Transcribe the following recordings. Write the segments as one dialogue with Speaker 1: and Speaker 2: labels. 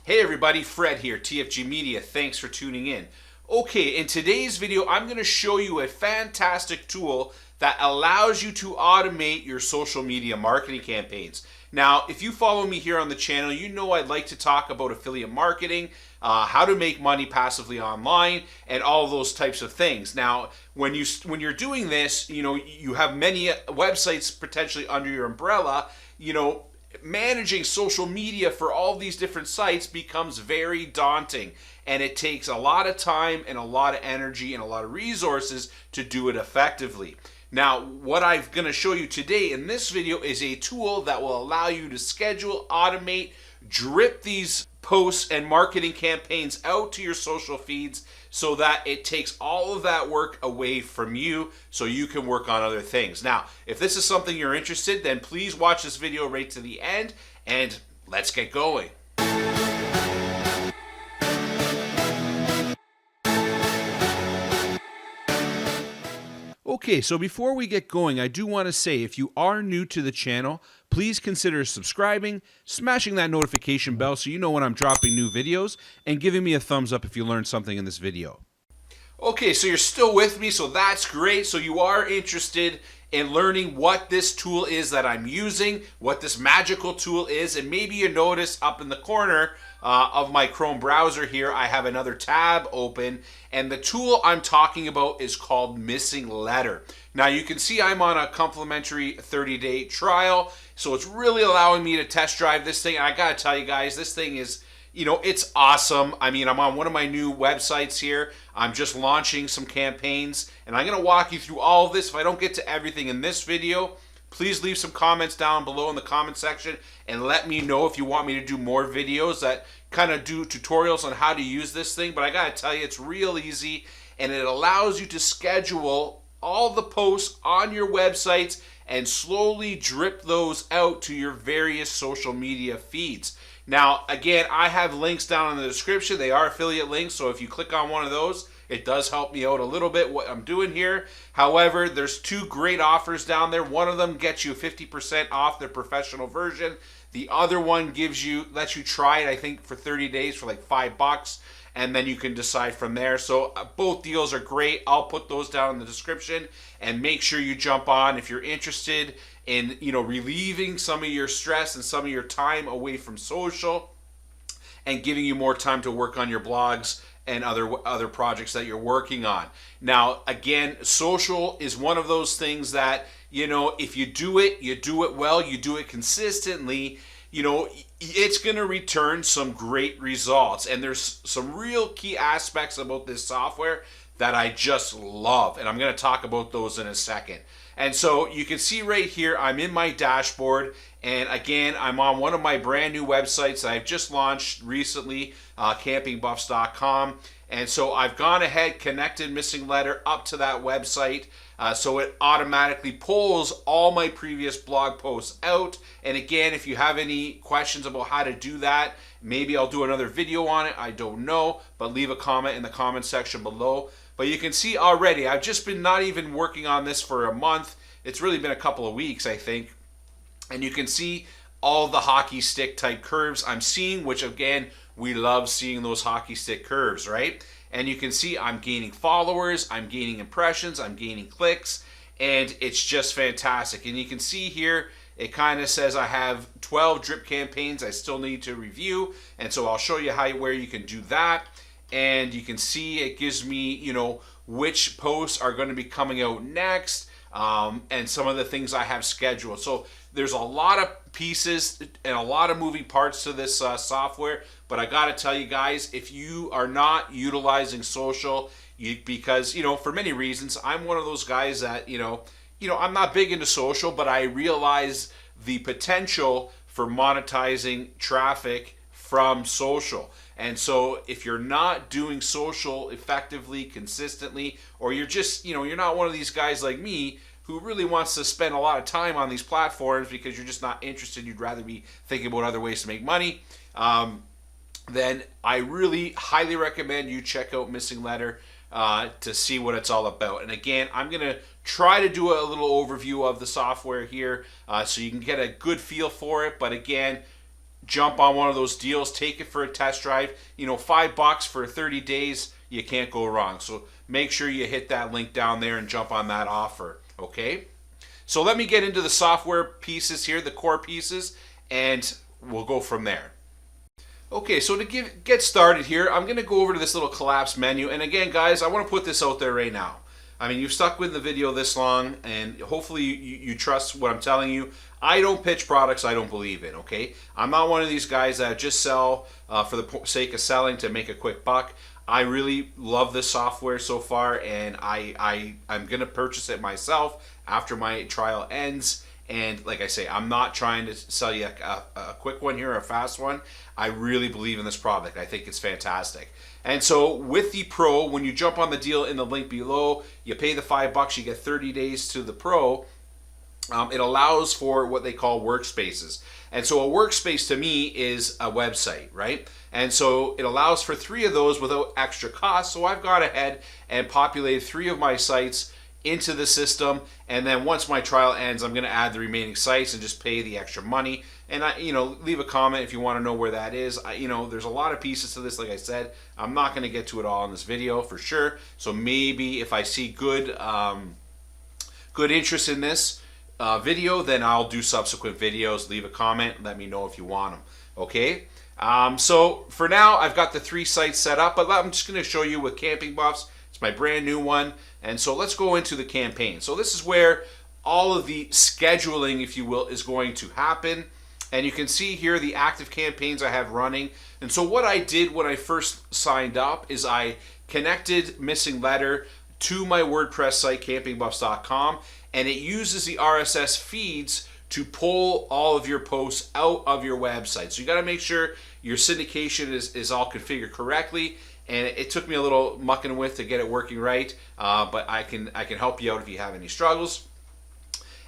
Speaker 1: Hey everybody, Fred here, TFG Media. Thanks for tuning in. Okay, in today's video, I'm going to show you a fantastic tool that allows you to automate your social media marketing campaigns. Now, if you follow me here on the channel, you know I'd like to talk about affiliate marketing, how to make money passively online, and all those types of things. Now, when you're doing this, you have many websites potentially under your umbrella. Managing social media for all these different sites becomes very daunting, and it takes a lot of time and a lot of energy and a lot of resources to do it effectively. Now, what I'm going to show you today in this video is a tool that will allow you to schedule, automate, drip these posts and marketing campaigns out to your social feeds so that it takes all of that work away from you so you can work on other things. Now, if this is something you're interested, then please watch this video right to the end and let's get going. Okay, so before we get going, I do want to say if you are new to the channel, please consider subscribing, smashing that notification bell so you know when I'm dropping new videos, and giving me a thumbs up if you learned something in this video. Okay, so you're still with me, so that's great. So you are interested in learning what this tool is that I'm using, what this magical tool is, and maybe you notice up in the corner of my Chrome browser here, I have another tab open, and the tool I'm talking about is called Missing Letter. Now you can see I'm on a complimentary 30-day trial, so it's really allowing me to test drive this thing. And I gotta tell you guys, this thing is, it's awesome. I mean, I'm on one of my new websites here. I'm just launching some campaigns, and I'm gonna walk you through all of this. If I don't get to everything in this video, please leave some comments down below in the comment section and let me know if you want me to do more videos that kind of do tutorials on how to use this thing. But I gotta tell you, it's real easy, and it allows you to schedule all the posts on your websites and slowly drip those out to your various social media feeds. Now, again, I have links down in the description. They are affiliate links, so if you click on one of those, it does help me out a little bit what I'm doing here. However, there's two great offers down there. One of them gets you 50% off their professional version. The other one lets you try it, I think, for 30 days for like $5, and then you can decide from there. So both deals are great. I'll put those down in the description, and make sure you jump on if you're interested in relieving some of your stress and some of your time away from social and giving you more time to work on your blogs and other projects that you're working on. Now, again, social is one of those things that, if you do it well, you do it consistently, it's going to return some great results. And there's some real key aspects about this software that I just love, and I'm going to talk about those in a second. And so you can see right here, I'm in my dashboard, and again, I'm on one of my brand new websites that I've just launched recently, campingbuffs.com. And so I've gone ahead, connected Missing Letter up to that website, so it automatically pulls all my previous blog posts out. And again, if you have any questions about how to do that, maybe I'll do another video on it, I don't know, but leave a comment in the comment section below. But you can see already, I've just been not even working on this for a month. It's really been a couple of weeks, I think. And you can see all the hockey stick type curves I'm seeing, which again, we love seeing those hockey stick curves, right? And you can see I'm gaining followers, I'm gaining impressions, I'm gaining clicks, and it's just fantastic. And you can see here, it kind of says I have 12 drip campaigns I still need to review. And so I'll show you where you can do that. And you can see it gives me, which posts are going to be coming out next, and some of the things I have scheduled. So there's a lot of pieces and a lot of moving parts to this software. But I got to tell you guys, if you are not utilizing social, because, for many reasons, I'm one of those guys that, I'm not big into social, but I realize the potential for monetizing traffic from social. And so if you're not doing social effectively, consistently, or you're just, you're not one of these guys like me who really wants to spend a lot of time on these platforms because you're just not interested, you'd rather be thinking about other ways to make money, then I really highly recommend you check out Missing Letter to see what it's all about. And again, I'm going to try to do a little overview of the software here so you can get a good feel for it. But again, jump on one of those deals, take it for a test drive. You know, $5 for 30 days, you can't go wrong. So make sure you hit that link down there and jump on that offer, okay? So let me get into the software pieces here, the core pieces, and we'll go from there. Okay, so to get started here, I'm going to go over to this little collapse menu. And again, guys, I want to put this out there right now. I mean, you've stuck with the video this long, and hopefully you trust what I'm telling you. I don't pitch products I don't believe in, okay? I'm not one of these guys that just sell for the sake of selling to make a quick buck. I really love this software so far, and I'm going to purchase it myself after my trial ends. And like I say, I'm not trying to sell you a quick one here, a fast one. I really believe in this product. I think it's fantastic. And so with the Pro, when you jump on the deal in the link below, you pay the $5, you get 30 days to the Pro. It allows for what they call workspaces. And so a workspace to me is a website, right? And so it allows for 3 of those without extra cost. So I've gone ahead and populated 3 of my sites into the system, and then once my trial ends, I'm going to add the remaining sites and just pay the extra money. And leave a comment if you want to know where that is. There's a lot of pieces to this. Like I said, I'm not going to get to it all in this video for sure. So maybe if I see good interest in this video, then I'll do subsequent videos. Leave a comment. Let me know if you want them. Okay. So for now, I've got the 3 sites set up, but I'm just going to show you with Camping Buffs. It's my brand new one. And so let's go into the campaign. So this is where all of the scheduling, if you will, is going to happen. And you can see here the active campaigns I have running. And so what I did when I first signed up is I connected Missing Letter to my WordPress site, campingbuffs.com, and it uses the RSS feeds to pull all of your posts out of your website. So you got to make sure your syndication is all configured correctly. And it took me a little mucking with to get it working right, but I can help you out if you have any struggles.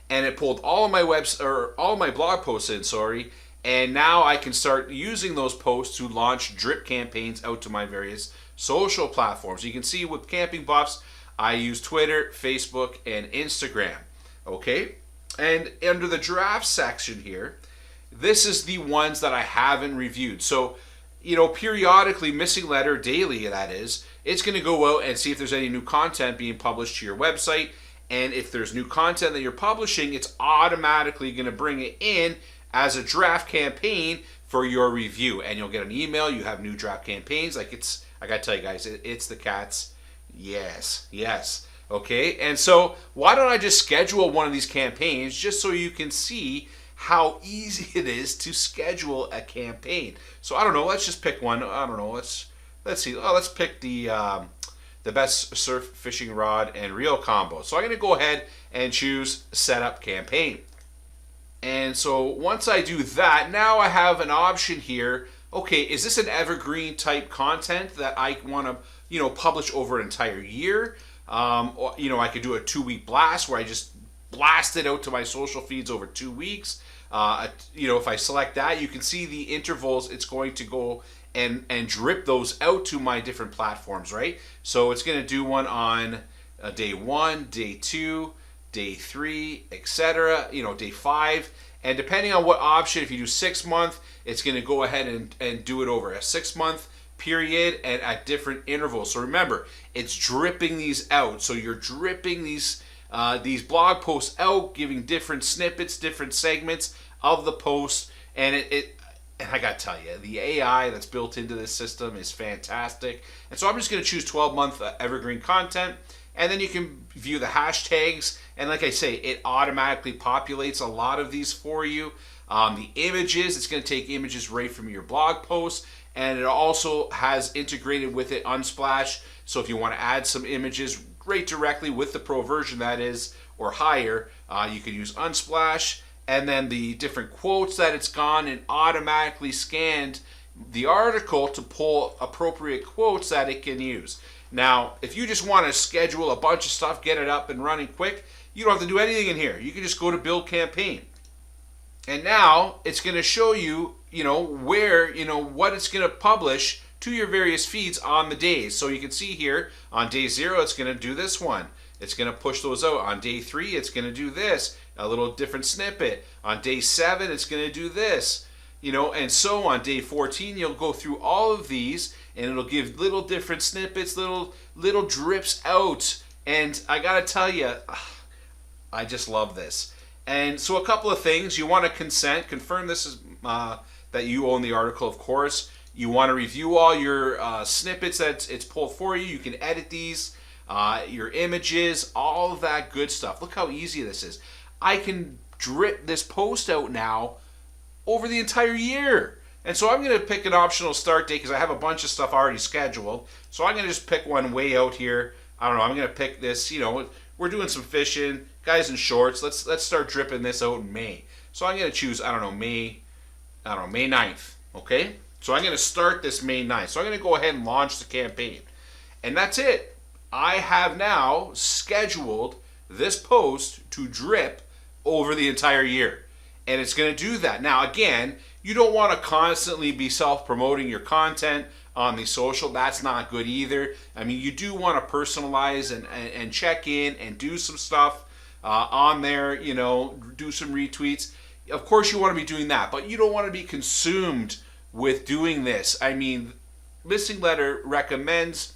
Speaker 1: And it pulled all of my all of my blog posts in, and now I can start using those posts to launch drip campaigns out to my various social platforms. You can see with Camping Buffs, I use Twitter, Facebook, and Instagram. Okay, and under the draft section here, this is the ones that I haven't reviewed. So, periodically, Missing Letter, daily that is, it's going to go out and see if there's any new content being published to your website. And if there's new content that you're publishing, it's automatically going to bring it in as a draft campaign for your review. And you'll get an email, you have new draft campaigns. I got to tell you guys, it's the cats. Yes. Okay, and so why don't I just schedule one of these campaigns just so you can see how easy it is to schedule a campaign. So I don't know, let's just pick one. I don't know, let's see. Oh, let's pick the best surf fishing rod and reel combo. So I'm going to go ahead and choose Setup Campaign. And so once I do that, now I have an option here. Okay, is this an evergreen type content that I want to publish over an entire year? Or, I could do a 2-week blast where I just blast it out to my social feeds over 2 weeks. If I select that, you can see the intervals it's going to go and drip those out to my different platforms, right? So it's going to do one on day 1, day 2, day 3, etc., day 5. And depending on what option, if you do 6 month, it's going to go ahead and do it over a 6 month period and at different intervals. So remember, it's dripping these out. So you're dripping these blog posts out, giving different snippets, different segments of the post, and and I gotta tell you, the AI that's built into this system is fantastic. And so I'm just gonna choose 12-month evergreen content, and then you can view the hashtags. And like I say, it automatically populates a lot of these for you. The images, it's gonna take images right from your blog post, and it also has integrated with it Unsplash. So if you want to add some images right directly with the Pro version, that is, or higher, you can use Unsplash. And then the different quotes that it's gone and automatically scanned the article to pull appropriate quotes that it can use. Now, if you just want to schedule a bunch of stuff, get it up and running quick, you don't have to do anything in here. You can just go to Build Campaign. And now it's going to show you, where, what it's going to publish to your various feeds on the days. So you can see here on day 0, it's going to do this one. It's going to push those out. On day 3, it's going to do this, a little different snippet. On day 7, it's going to do this. and so on day 14, you'll go through all of these, and it'll give little different snippets, little drips out. And I gotta tell you, I just love this. And so a couple of things: you want to confirm this is that you own the article, of course. You want to review all your snippets that it's pulled for you. You can edit these, your images, all of that good stuff. Look how easy this is. I can drip this post out now over the entire year. And so I'm going to pick an optional start date because I have a bunch of stuff already scheduled. So I'm going to just pick one way out here. I don't know. I'm going to pick this, we're doing some fishing, guys in shorts. Let's start dripping this out in May. So I'm going to choose, May 9th, okay? So I'm going to start this May 9th. So I'm going to go ahead and launch the campaign. And that's it. I have now scheduled this post to drip over the entire year. And it's going to do that. Now, again, you don't want to constantly be self-promoting your content on the social. That's not good either. I mean, you do want to personalize and check in and do some stuff on there, do some retweets. Of course, you want to be doing that, but you don't want to be consumed with doing this. I mean, Missing Letter recommends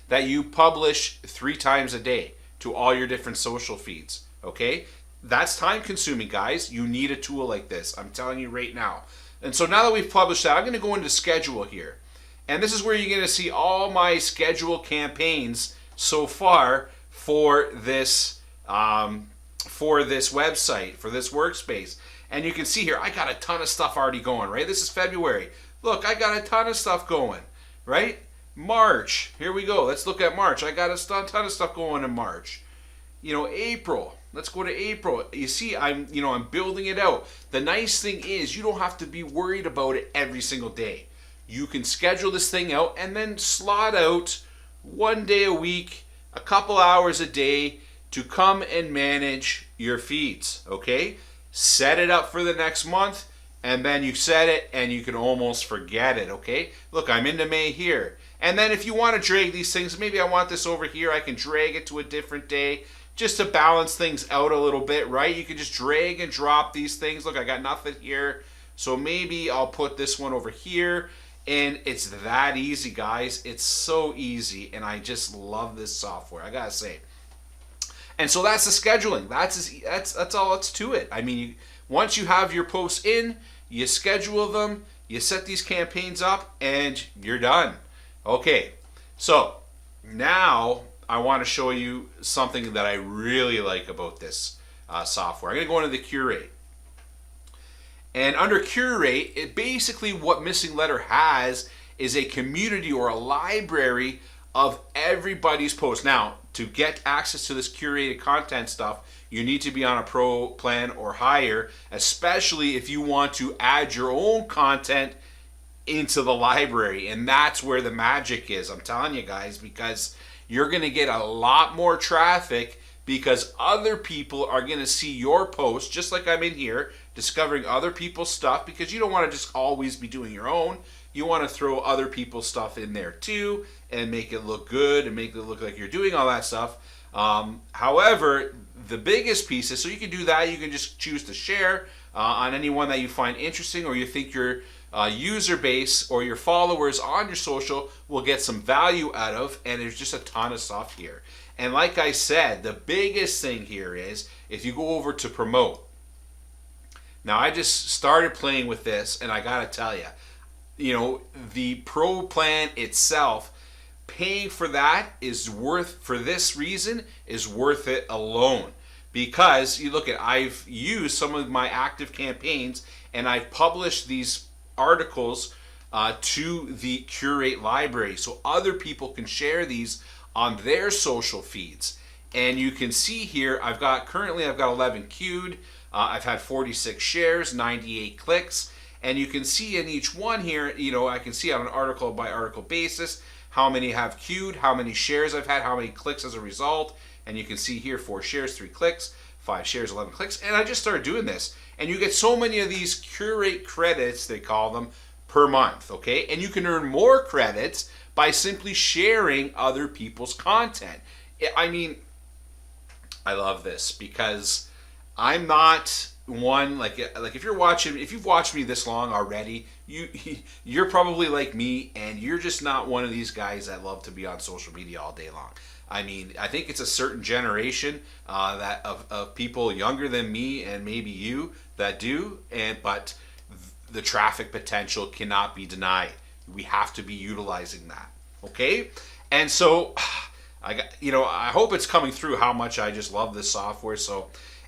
Speaker 1: that you publish 3 times a day to all your different social feeds, okay? That's time consuming, guys. You need a tool like this. I'm telling you right now. And so now that we've published that, I'm going to go into schedule here. And this is where you're going to see all my scheduled campaigns so far for this website, for this workspace. And you can see here, I got a ton of stuff already going, right? This is February. Look, I got a ton of stuff going, right? March, here we go. Let's look at March. I got a ton of stuff going in March. April. Let's go to April. You see, I'm building it out. The nice thing is you don't have to be worried about it every single day. You can schedule this thing out and then slot out 1 day a week, a couple hours a day to come and manage your feeds, okay? Set it up for the next month, and then you set it and you can almost forget it, okay? Look, I'm into May here. And then if you want to drag these things, maybe I want this over here, I can drag it to a different day just to balance things out a little bit, right? You can just drag and drop these things. Look, I got nothing here, so maybe I'll put this one over here. And it's that easy, guys. It's so easy, and I just love this software, I gotta say. And so that's the scheduling. That's all that's to it. I mean, once you have your posts in, you schedule them, you set these campaigns up, and you're done. Okay, so now I want to show you something that I really like about this software. I'm going to go into the Curate. And under Curate, it basically what Missing Letter has is a community or a library of everybody's posts. Now, to get access to this curated content stuff, you need to be on a pro plan or higher, especially if you want to add your own content into the library. And that's where the magic is, I'm telling you guys, because you're going to get a lot more traffic because other people are going to see your post, just like I'm in here, discovering other people's stuff, because you don't want to just always be doing your own. You want to throw other people's stuff in there too and make it look good and make it look like you're doing all that stuff. However, the biggest piece is, so you can do that, you can just choose to share on anyone that you find interesting or you think your user base or your followers on your social will get some value out of, and there's just a ton of stuff here. And like I said, the biggest thing here is if you go over to promote. Now, I just started playing with this, and I gotta tell you, the pro plan itself, paying for that is worth, for this reason, is worth it alone. Because you look at, I've used some of my active campaigns and I've published these articles to the Curate library so other people can share these on their social feeds. And you can see here, currently I've got 11 queued. I've had 46 shares, 98 clicks. And you can see in each one here, I can see on an article by article basis how many have queued, how many shares I've had, how many clicks as a result. And you can see here 4 shares, 3 clicks, 5 shares, 11 clicks. And I just started doing this. And you get so many of these Curate credits, they call them, per month, okay? And you can earn more credits by simply sharing other people's content. I mean, I love this because I'm not one, like if you've watched me this long already, you're probably like me, and you're just not one of these guys that love to be on social media all day long. I mean, I think it's a certain generation that of people younger than me and maybe you that do, but the traffic potential cannot be denied. We have to be utilizing that. Okay, and so I hope it's coming through how much I just love this software. So,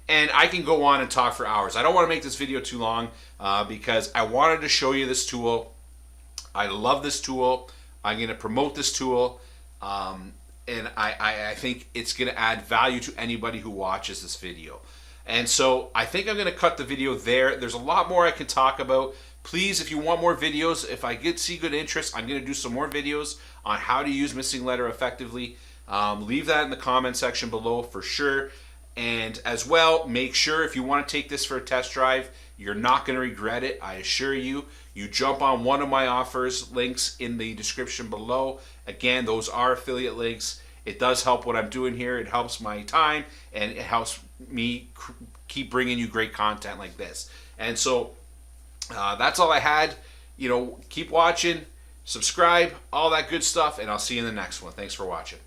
Speaker 1: and I can go on and talk for hours. I don't want to make this video too long because I wanted to show you this tool. I love this tool. I'm going to promote this tool. And I think it's going to add value to anybody who watches this video. And so I think I'm going to cut the video there. There's a lot more I can talk about. Please, if you want more videos, if I see good interest, I'm going to do some more videos on how to use missing letter effectively. Leave that in the comment section below for sure. And as well, make sure if you want to take this for a test drive, you're not going to regret it. I assure you. You jump on one of my offers, links in the description below. Again, those are affiliate links. It does help what I'm doing here. It helps my time, and it helps me keep bringing you great content like this. And so that's all I had. Keep watching, subscribe, all that good stuff, and I'll see you in the next one. Thanks for watching.